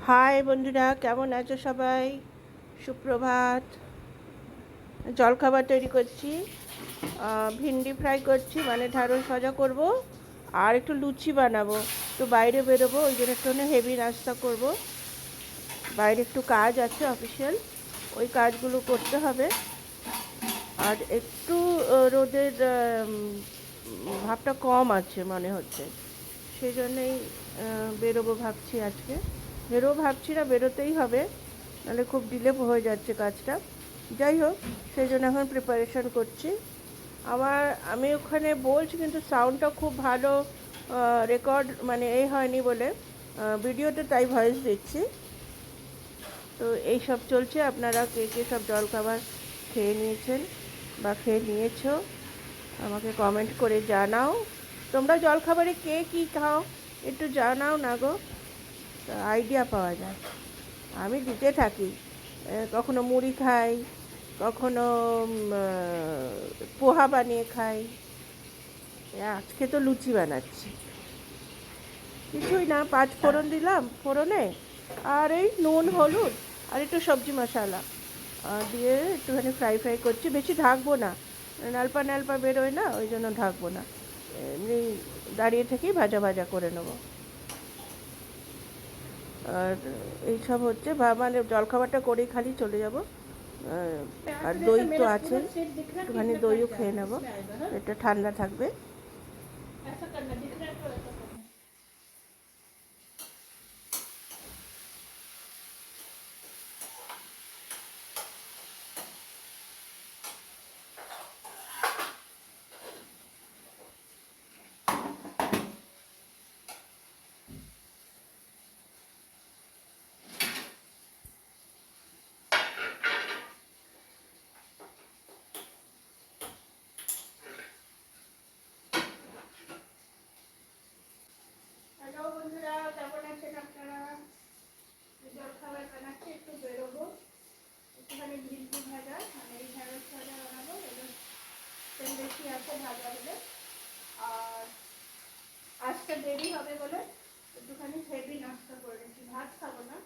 High বন্ধুরা, কেমন আছো সবাই? সুপ্রভাত। জলখাবার তৈরি করছি। ভিন্ডি ফ্রাই করছি, মানে ঢ্যাঁড়স ভাজা করব, আর একটু লুচি বানাবো। একটু বাইরে বেরোবো, ওই জন্য একটু হেভি নাস্তা করব। বাইরে একটু কাজ আছে অফিসিয়াল, ওই কাজগুলো করতে হবে। আর একটু রোদের ভাবটা কম আছে মনে হচ্ছে, সেই জন্যেই বেরোবো ভাবছি। আজকে ভাবছি না, বেরোতেই হবে, নাহলে খুব ডিলে হয়ে যাচ্ছে কাজটা। যাই হোক, সেই জন্য এখন প্রিপারেশন করছি। আমি ওখানে বলছি, কিন্তু সাউন্ডটা খুব ভালো রেকর্ড মানে হয়নি বলে ভিডিওতে তাই ভয়েস দিচ্ছি। তো এই সব চলছে। আপনারা কে কে সব জলখাবার খেয়ে নিয়েছেন বা খেয়ে নিয়েছো আমাকে কমেন্ট করে জানাও। তোমরা জলখাবারে কে কী খাও একটু জানাও না গো, আইডিয়া পাওয়া যায়। আমি দিতে থাকি, কখনো মুড়ি খাই, কখনো পোহা বানিয়ে খাই। আজকে তো লুচি বানাচ্ছি। কিছুই না, 5 ফোড়ন দিলাম, ফোড়নে আর এই নুন হলুদ আর একটু সবজি মশলা দিয়ে একটুখানি ফ্রাই করছি। বেশি ঢাকবো না, নালপা নালপা বেরোয় না, ওই জন্য ঢাকবো না। এমনি দাঁড়িয়ে থেকেই ভাজা ভাজা করে নেবো। আর এইসব হচ্ছে, মানে জলখাবারটা করেই খালি চলে যাব। আর দই তো আছে, একটুখানি দইও খেয়ে নেবো, এটা ঠান্ডা থাকবে। হ্যালো বন্ধুরা, কেমন আছেন আপনারা? জলখাবার বানাচ্ছি, একটু বেরোবো, একটুখানি ভিন্ডি ভাজা মানে এই ঢ্যাঁড়স ভাজা বানাবো। এবার তেল বেশি আছে ভাজা হলে। আর আজকে দেরি হবে বলে একটুখানি হেভি নাস্তা করে নিচ্ছি, ভাত খাবো না।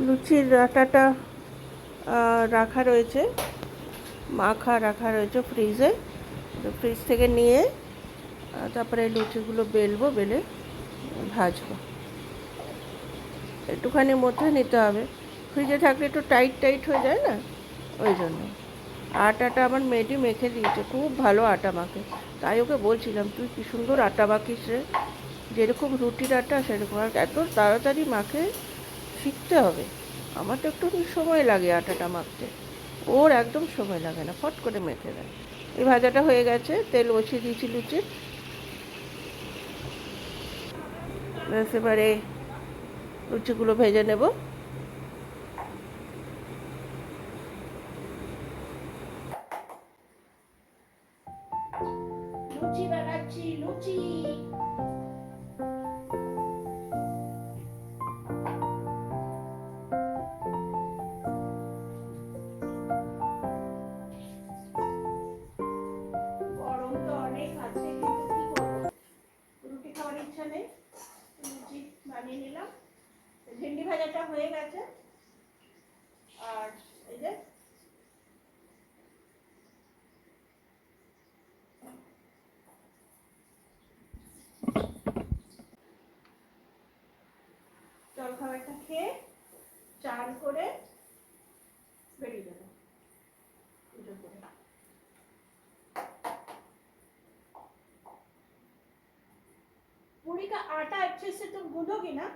লুচির আটাটা রাখা রয়েছে, মাখা রাখা রয়েছে ফ্রিজে। ফ্রিজ থেকে নিয়ে তারপরে লুচিগুলো বেলবো, বেলে ভাজবো। একটুখানি মধ্যে নিতে হবে, ফ্রিজে থাকলে একটু টাইট টাইট হয়ে যায় না, ওই জন্য। আটাটা আমার মেয়েটি মেখে দিয়েছে, খুব ভালো আটা মাখে। তাই ওকে বলছিলাম, তুই কী সুন্দর আটা মাখিস রে, যেরকম রুটির আটা সেরকম। আর এত তাড়াতাড়ি মাখে, শিখতে হবে। আমার তো একটু সময় লাগে আটাটা মাখতে, ওর একদম সময় লাগে না, ফট করে মেখে দেয়। এই ভাজাটা হয়ে গেছে, তেল বসিয়ে দিয়েছি লুচির। ব্যাস, এবারে লুচিগুলো ভেজে নেব। লুচি বানাচ্ছি, লুচি। গরম তো অনেক আছে, কিন্তু কি করবো, রুটি খাওয়ার ইচ্ছা নেই, লুচি বানিয়ে নিলাম। ভেন্ডি ভাজাটা হয়ে গেছে। আর এই যে জলখাবারটা খেয়ে চান করে বেরিয়ে যাবো পুজো করে। मम्मी का आटा अच्छे से तुम गूंदोगी ना?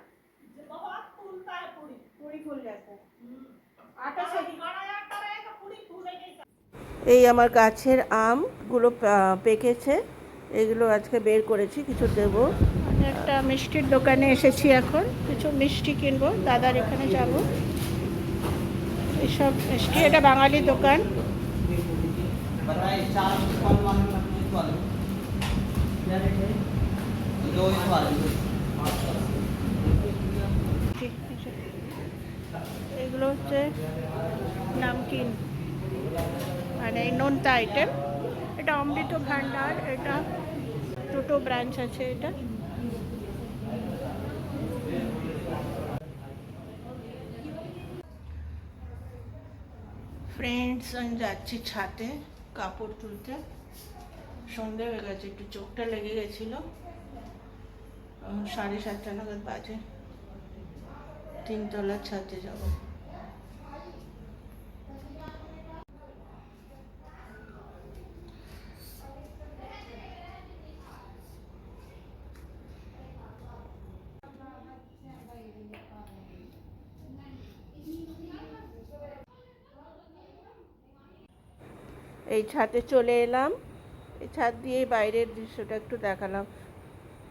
बहुत फूलता है, पूरी पूरी फूल जाता है। आटा सही आटा रहेगा, पूरी फूलेगी। এই আমার গাছের আমগুলো পেকেছে, এগুলো আজকে বের করেছি, কিছু দেবো। আমি একটা মিষ্টির দোকানে এসেছি, এখন কিছু মিষ্টি কিনবো, দাদার এখানে যাব। এইসব মিষ্টি, এটা বাঙালি দোকান। এগুলো হচ্ছে নামকিন, মানে নোনতা আইটেম। এটা অমৃত ভান্ডার, এটা দুটো ব্রাঞ্চ আছে এটা। ফ্রেন্ডস, আমি যাচ্ছি ছাদে কাপড় তুলতে। সন্ধে হয়ে গেছে, একটু চোখটা লেগে গেছিলো। 7:30 নাগাদ বাজে। 3তলার ছাদে যাব। এই ছাদে চলে এলাম, এই ছাদ দিয়ে বাইরের দৃশ্যটা একটু দেখালাম।